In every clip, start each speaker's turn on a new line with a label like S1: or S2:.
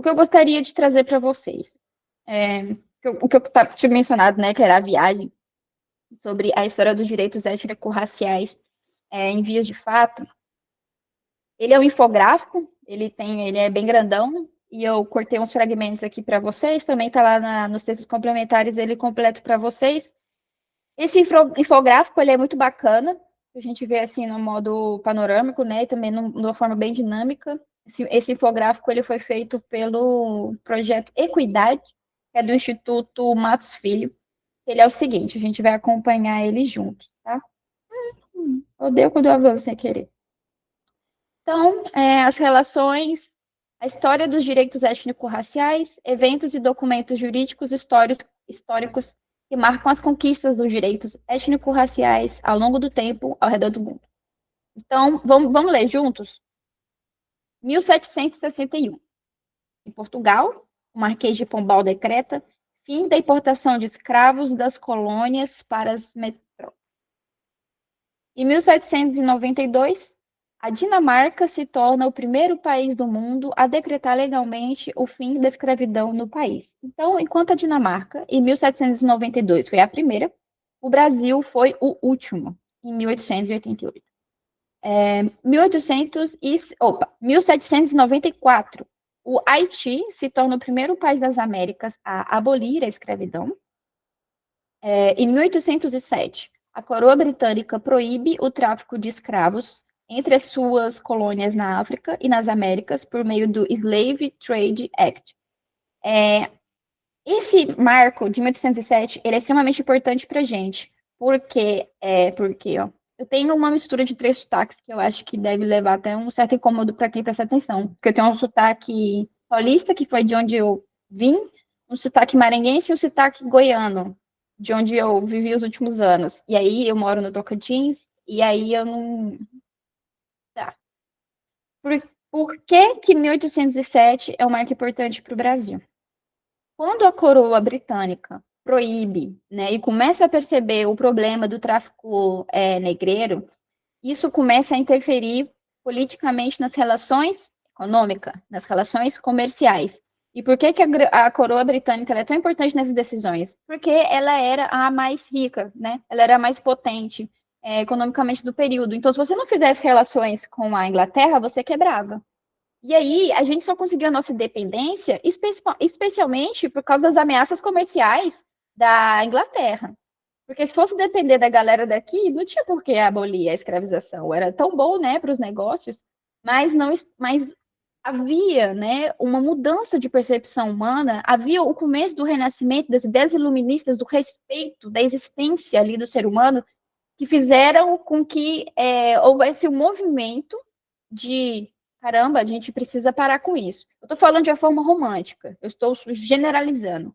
S1: O que eu gostaria de trazer para vocês, o que eu tinha mencionado, né, que era a viagem, sobre a história dos direitos étnico-raciais em vias de fato. Ele é um infográfico, ele é bem grandão, e eu cortei uns fragmentos aqui para vocês, também está lá nos textos complementares, ele completo para vocês. Esse infográfico, ele é muito bacana, a gente vê assim no modo panorâmico, né, e também de uma forma bem dinâmica. Esse infográfico, ele foi feito pelo projeto Equidade, que é do Instituto Matos Filho. Ele é o seguinte, a gente vai acompanhar ele juntos, tá? Odeio quando eu abro sem querer. Então, as relações, a história dos direitos étnico-raciais, eventos e documentos jurídicos históricos que marcam as conquistas dos direitos étnico-raciais ao longo do tempo ao redor do mundo. Então, vamos ler juntos? 1761. Em Portugal, o Marquês de Pombal decreta fim da importação de escravos das colônias para as metrópoles. Em 1792, a Dinamarca se torna o primeiro país do mundo a decretar legalmente o fim da escravidão no país. Então, enquanto a Dinamarca, em 1792, foi a primeira, o Brasil foi o último, em 1888. 1794, o Haiti se torna o primeiro país das Américas a abolir a escravidão. Em 1807, a coroa britânica proíbe o tráfico de escravos entre as suas colônias na África e nas Américas por meio do Slave Trade Act. Esse marco de 1807 ele é extremamente importante para a gente, porque eu tenho uma mistura de 3 sotaques que eu acho que deve levar até um certo incômodo para quem presta atenção, porque eu tenho um sotaque paulista, que foi de onde eu vim, um sotaque maranhense e um sotaque goiano, de onde eu vivi os últimos anos. E aí eu moro no Tocantins, e aí eu não... Tá. Por que 1807 é um marco importante para o Brasil? Quando a coroa britânica proíbe, né, e começa a perceber o problema do tráfico negreiro, isso começa a interferir politicamente nas relações econômicas, nas relações comerciais. E por que a coroa britânica é tão importante nessas decisões? Porque ela era a mais rica, né? Ela era a mais potente economicamente do período. Então, se você não fizesse relações com a Inglaterra, você quebrava. E aí, a gente só conseguiu a nossa independência, especialmente por causa das ameaças comerciais da Inglaterra. Porque se fosse depender da galera daqui, não tinha por que abolir a escravização. Era tão bom, né, para os negócios, mas havia, né, uma mudança de percepção humana, havia o começo do renascimento das ideias iluministas, do respeito, da existência ali do ser humano, que fizeram com que houvesse um movimento de caramba, a gente precisa parar com isso. Eu estou falando de uma forma romântica, eu estou generalizando.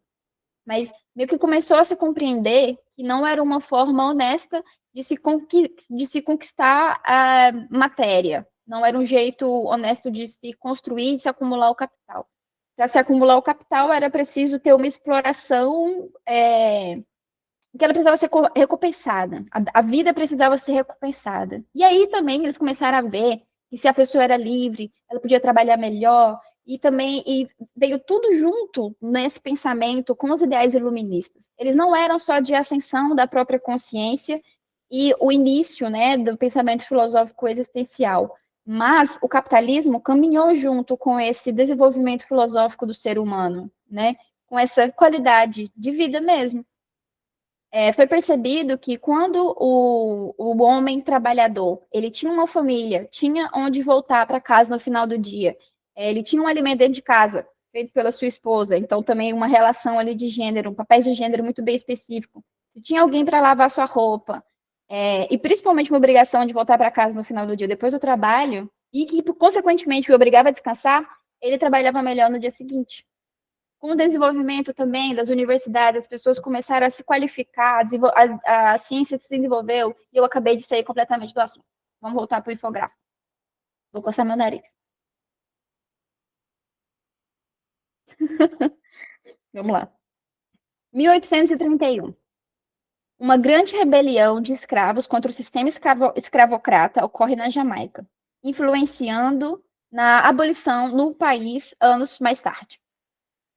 S1: Mas meio que começou a se compreender que não era uma forma honesta de se conquistar a matéria. Não era um jeito honesto de se construir e de se acumular o capital. Para se acumular o capital, era preciso ter uma exploração que ela precisava ser recompensada. A vida precisava ser recompensada. E aí também eles começaram a ver que se a pessoa era livre, ela podia trabalhar melhor, e veio tudo junto nesse pensamento com os ideais iluministas. Eles não eram só de ascensão da própria consciência e o início, né, do pensamento filosófico existencial, mas o capitalismo caminhou junto com esse desenvolvimento filosófico do ser humano, né, com essa qualidade de vida mesmo. Foi percebido que quando o homem trabalhador ele tinha uma família, tinha onde voltar para casa no final do dia, ele tinha um alimento dentro de casa, feito pela sua esposa, então também uma relação ali de gênero, um papel de gênero muito bem específico. Se tinha alguém para lavar sua roupa, e principalmente uma obrigação de voltar para casa no final do dia depois do trabalho, e que consequentemente o obrigava a descansar, ele trabalhava melhor no dia seguinte. Com o desenvolvimento também das universidades, as pessoas começaram a se qualificar, a ciência se desenvolveu, e eu acabei de sair completamente do assunto. Vamos voltar para o infográfico. Vou coçar meu nariz. Vamos lá. 1831. Uma grande rebelião de escravos contra o sistema escravocrata ocorre na Jamaica, influenciando na abolição no país anos mais tarde.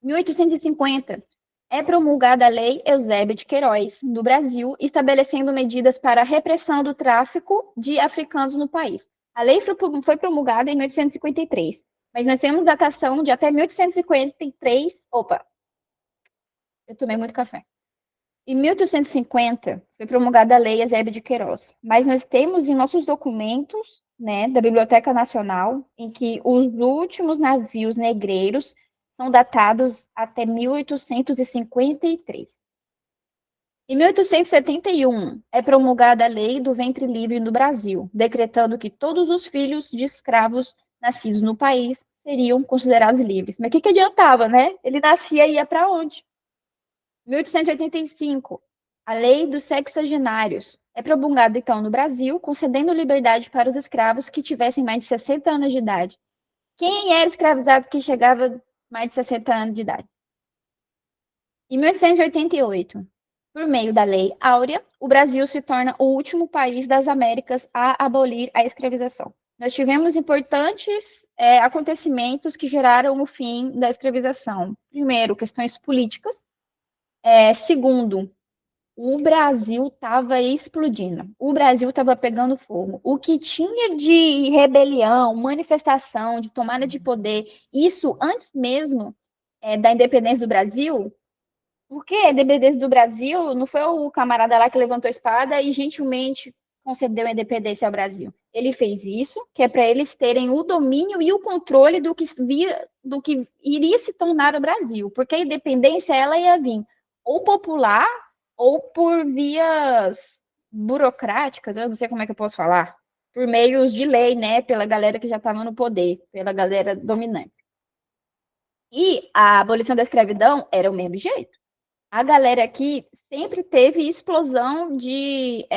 S1: Em 1850, é promulgada a Lei Eusébio de Queiroz, no Brasil, estabelecendo medidas para a repressão do tráfico de africanos no país. A lei foi promulgada em 1853, mas nós temos datação de até 1853. Opa, eu tomei muito café. Em 1850, foi promulgada a Lei Eusébio de Queiroz, mas nós temos em nossos documentos, né, da Biblioteca Nacional, em que os últimos navios negreiros são datados até 1853. Em 1871, é promulgada a Lei do Ventre Livre no Brasil, decretando que todos os filhos de escravos nascidos no país seriam considerados livres. Mas o que adiantava, né? Ele nascia e ia para onde? 1885, a Lei dos Sexagenários é promulgada, então, no Brasil, concedendo liberdade para os escravos que tivessem mais de 60 anos de idade. Quem era escravizado que chegava a mais de 60 anos de idade? Em 1888, por meio da Lei Áurea, o Brasil se torna o último país das Américas a abolir a escravização. Nós tivemos importantes acontecimentos que geraram o fim da escravização. Primeiro, questões políticas. Segundo, o Brasil estava explodindo. O Brasil estava pegando fogo. O que tinha de rebelião, manifestação, de tomada de poder, isso antes mesmo da independência do Brasil, porque a independência do Brasil não foi o camarada lá que levantou a espada e gentilmente concedeu a independência ao Brasil. Ele fez isso, que é para eles terem o domínio e o controle do que iria se tornar o Brasil, porque a independência ela ia vir ou popular ou por vias burocráticas, eu não sei como é que eu posso falar, por meios de lei, né, pela galera que já estava no poder, pela galera dominante. E a abolição da escravidão era o mesmo jeito. A galera aqui sempre teve explosão de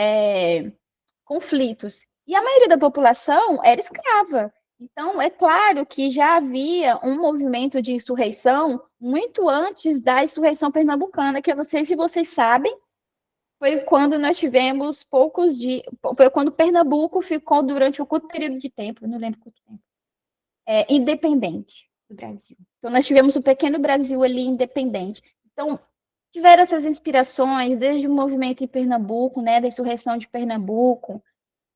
S1: conflitos. E a maioria da população era escrava. Então, é claro que já havia um movimento de insurreição muito antes da insurreição pernambucana, que eu não sei se vocês sabem, foi quando nós tivemos poucos de. Foi quando Pernambuco ficou durante um curto período de tempo, não lembro quanto tempo, independente do Brasil. Então, nós tivemos o pequeno Brasil ali independente. Então, tiveram essas inspirações desde o movimento em Pernambuco, né, da insurreição de Pernambuco.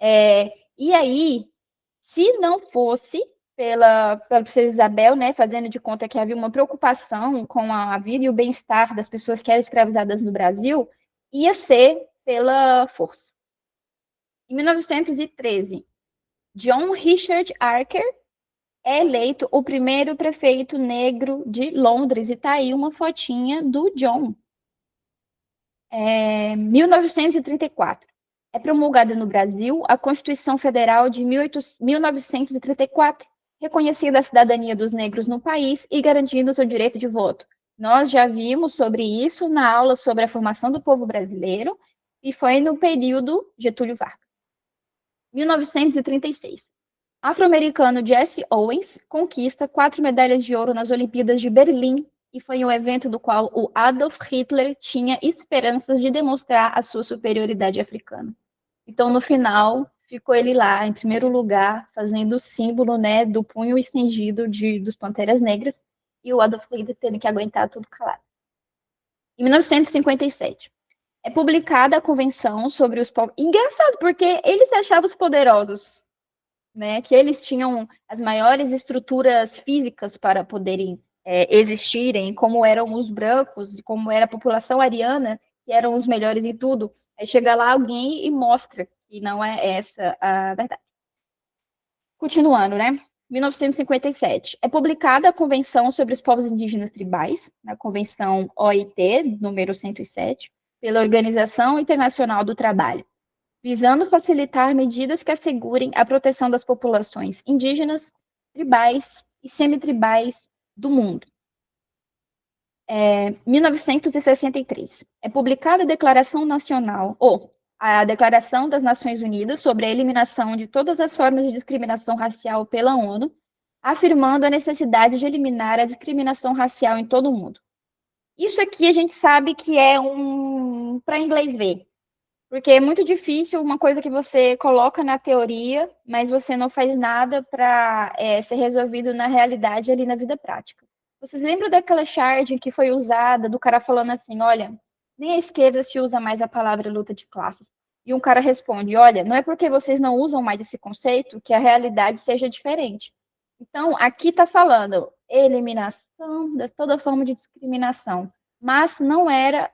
S1: E aí, se não fosse pela princesa Isabel, né, fazendo de conta que havia uma preocupação com a vida e o bem-estar das pessoas que eram escravizadas no Brasil, ia ser pela força. Em 1913, John Richard Archer é eleito o primeiro prefeito negro de Londres, e está aí uma fotinha do John. 1934. É promulgada no Brasil a Constituição Federal de 1934, reconhecendo a cidadania dos negros no país e garantindo o seu direito de voto. Nós já vimos sobre isso na aula sobre a formação do povo brasileiro, e foi no período Getúlio Vargas. 1936. Afro-americano Jesse Owens conquista 4 medalhas de ouro nas Olimpíadas de Berlim, e foi um evento do qual o Adolf Hitler tinha esperanças de demonstrar a sua superioridade africana. Então, no final, ficou ele lá, em primeiro lugar, fazendo o símbolo, né, do punho estendido dos Panteras Negras, e o Adolf Hitler tendo que aguentar tudo calado. Em 1957, é publicada a Convenção sobre os Povos. Engraçado, porque eles se achavam os poderosos, né, que eles tinham as maiores estruturas físicas para poderem existirem, como eram os brancos, como era a população ariana, que eram os melhores em tudo. Aí chega lá alguém e mostra que não é essa a verdade. Continuando, né? 1957. É publicada a Convenção sobre os Povos Indígenas Tribais, a Convenção OIT, número 107, pela Organização Internacional do Trabalho, visando facilitar medidas que assegurem a proteção das populações indígenas, tribais e semitribais do mundo. 1963. É publicada a Declaração Nacional, a Declaração das Nações Unidas sobre a eliminação de todas as formas de discriminação racial pela ONU, afirmando a necessidade de eliminar a discriminação racial em todo o mundo. Isso aqui a gente sabe que é para inglês ver, Porque é muito difícil uma coisa que você coloca na teoria, mas você não faz nada para ser resolvido na realidade ali na vida prática. Vocês lembram daquela charge que foi usada, do cara falando assim, olha, nem à esquerda se usa mais a palavra luta de classes. E um cara responde, olha, não é porque vocês não usam mais esse conceito que a realidade seja diferente. Então, aqui está falando eliminação de toda forma de discriminação, mas não era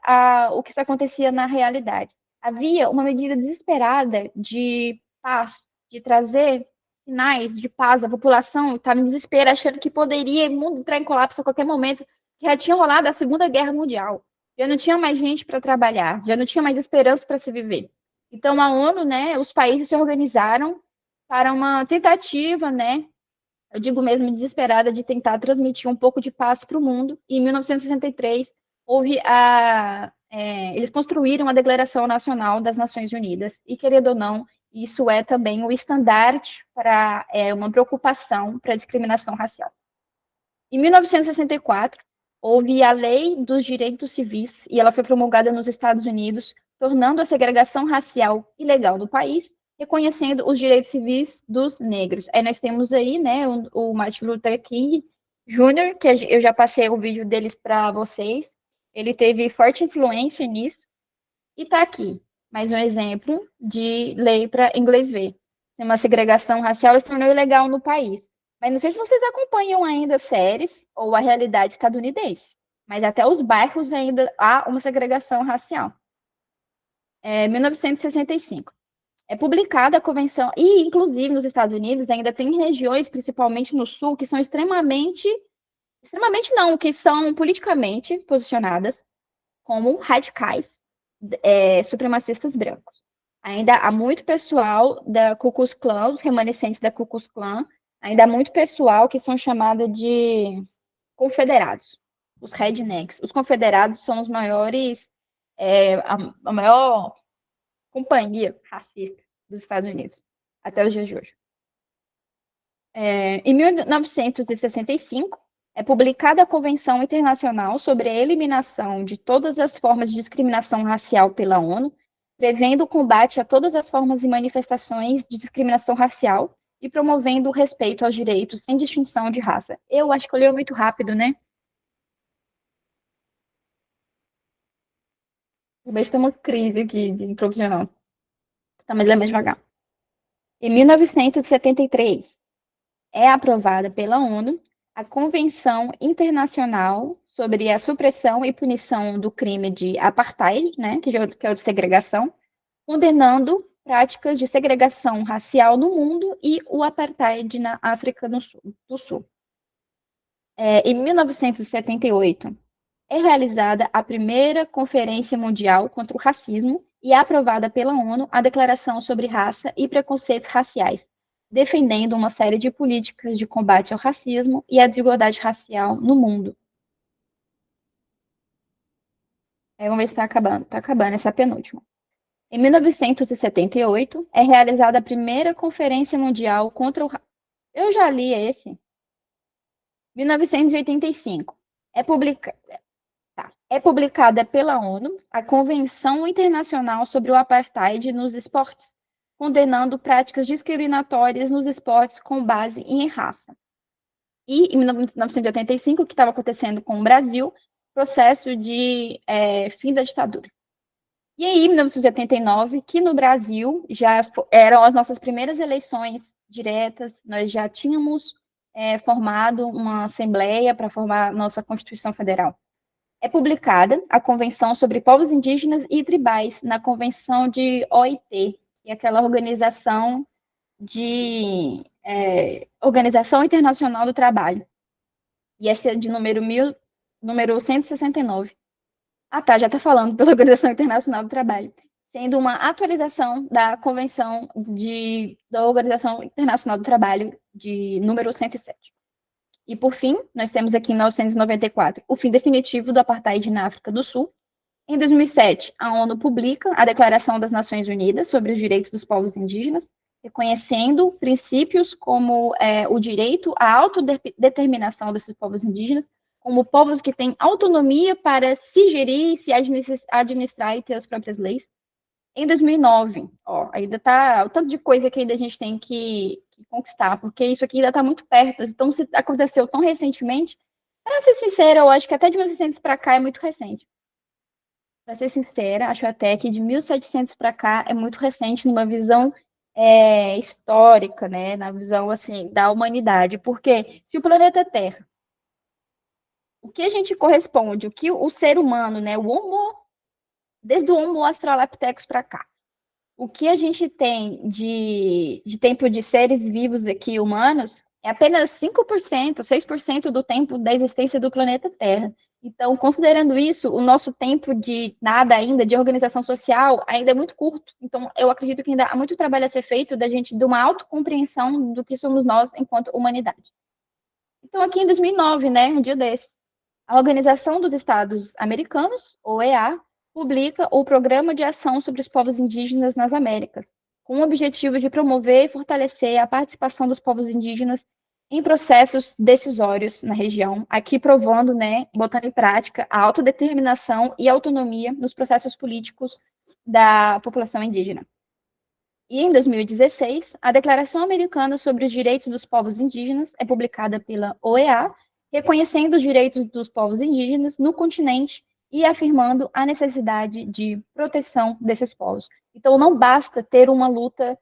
S1: o que acontecia na realidade. Havia uma medida desesperada de paz, de trazer sinais de paz. A população estava em desespero, achando que poderia o mundo entrar em colapso a qualquer momento, que já tinha rolado a Segunda Guerra Mundial. Já não tinha mais gente para trabalhar, já não tinha mais esperança para se viver. Então, a ONU, né, os países se organizaram para uma tentativa, né, eu digo mesmo desesperada, de tentar transmitir um pouco de paz para o mundo. E em 1963, houve eles construíram a Declaração Nacional das Nações Unidas. E, querendo ou não, isso é também o estandarte para uma preocupação para a discriminação racial. Em 1964, houve a Lei dos Direitos Civis, e ela foi promulgada nos Estados Unidos, tornando a segregação racial ilegal no país, reconhecendo os direitos civis dos negros. Aí nós temos aí, né, o Martin Luther King Jr., que eu já passei o vídeo deles para vocês. Ele teve forte influência nisso. E está aqui, mais um exemplo de lei para inglês ver. Tem uma segregação racial, se tornou ilegal no país. Mas não sei se vocês acompanham ainda séries ou a realidade estadunidense. Mas até os bairros ainda há uma segregação racial. 1965. É publicada a convenção, e inclusive nos Estados Unidos ainda tem regiões, principalmente no sul, que são extremamente não, que são politicamente posicionadas como radicais, supremacistas brancos. Ainda há muito pessoal da Ku Klux Klan, os remanescentes da Ku Klux Klan, ainda há muito pessoal que são chamados de confederados, os rednecks. Os confederados são os maiores, a maior companhia racista dos Estados Unidos, até os dias de hoje. Em 1965, é publicada a Convenção Internacional sobre a Eliminação de Todas as Formas de Discriminação Racial pela ONU, prevendo o combate a todas as formas e manifestações de discriminação racial e promovendo o respeito aos direitos sem distinção de raça. Eu acho que eu leio muito rápido, né? Eu vejo que tem uma crise aqui de profissional. Tá, mas lê mais devagar. Em 1973, é aprovada pela ONU a Convenção Internacional sobre a Supressão e Punição do Crime de Apartheid, né, que é o de segregação, condenando práticas de segregação racial no mundo e o apartheid na África do Sul. Em 1978, é realizada a primeira Conferência Mundial contra o Racismo e é aprovada pela ONU a Declaração sobre Raça e Preconceitos Raciais, defendendo uma série de políticas de combate ao racismo e à desigualdade racial no mundo. Vamos ver se está acabando. Está acabando essa penúltima. Em 1978, é realizada a primeira Conferência Mundial contra o Eu já li esse. 1985. É publicada pela ONU a Convenção Internacional sobre o Apartheid nos Esportes, condenando práticas discriminatórias nos esportes com base em raça. E, em 1985, o que estava acontecendo com o Brasil, processo de fim da ditadura. E aí, em 1989, que no Brasil já eram as nossas primeiras eleições diretas, nós já tínhamos formado uma assembleia para formar nossa Constituição Federal. É publicada a Convenção sobre Povos Indígenas e Tribais na Convenção de OIT, que é aquela organização Organização Internacional do Trabalho. E essa é de número 169. Ah, tá, já está falando pela Organização Internacional do Trabalho, sendo uma atualização da Convenção da Organização Internacional do Trabalho de número 107. E, por fim, nós temos aqui em 1994 o fim definitivo do apartheid na África do Sul. Em 2007, a ONU publica a Declaração das Nações Unidas sobre os Direitos dos Povos Indígenas, reconhecendo princípios como o direito à autodeterminação desses povos indígenas, como povos que têm autonomia para se gerir, se administrar e ter as próprias leis. Em 2009, ó, ainda tá o tanto de coisa que ainda a gente tem que conquistar, porque isso aqui ainda está muito perto. Então, se aconteceu tão recentemente, para ser sincera, eu acho que até de 1900 para cá é muito recente. Para ser sincera, acho até que de 1700 para cá é muito recente numa visão histórica, né? Na visão assim da humanidade, porque se o planeta Terra, o que a gente corresponde, o que o ser humano, né? O Homo, desde o Homo australopithecus para cá, o que a gente tem de tempo de seres vivos aqui, humanos, é apenas 5%, 6% do tempo da existência do planeta Terra. Então, considerando isso, o nosso tempo de nada ainda, de organização social, ainda é muito curto. Então, eu acredito que ainda há muito trabalho a ser feito da gente, de uma autocompreensão do que somos nós enquanto humanidade. Então, aqui em 2009, né, um dia desse, a Organização dos Estados Americanos, OEA, publica o Programa de Ação sobre os Povos Indígenas nas Américas, com o objetivo de promover e fortalecer a participação dos povos indígenas em processos decisórios na região, aqui provando, né, botando em prática a autodeterminação e autonomia nos processos políticos da população indígena. E em 2016, a Declaração Americana sobre os Direitos dos Povos Indígenas é publicada pela OEA, reconhecendo os direitos dos povos indígenas no continente e afirmando a necessidade de proteção desses povos. Então, não basta ter uma luta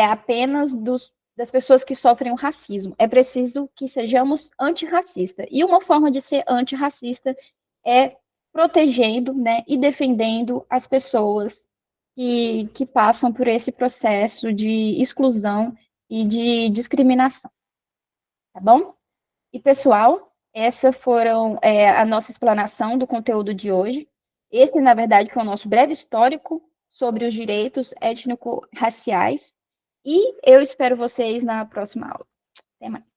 S1: apenas das pessoas que sofrem o racismo, é preciso que sejamos antirracistas. E uma forma de ser antirracista é protegendo, né, e defendendo as pessoas que passam por esse processo de exclusão e de discriminação, tá bom? E, pessoal, essa foram a nossa explanação do conteúdo de hoje. Esse, na verdade, foi o nosso breve histórico sobre os direitos étnico-raciais. E eu espero vocês na próxima aula. Até mais.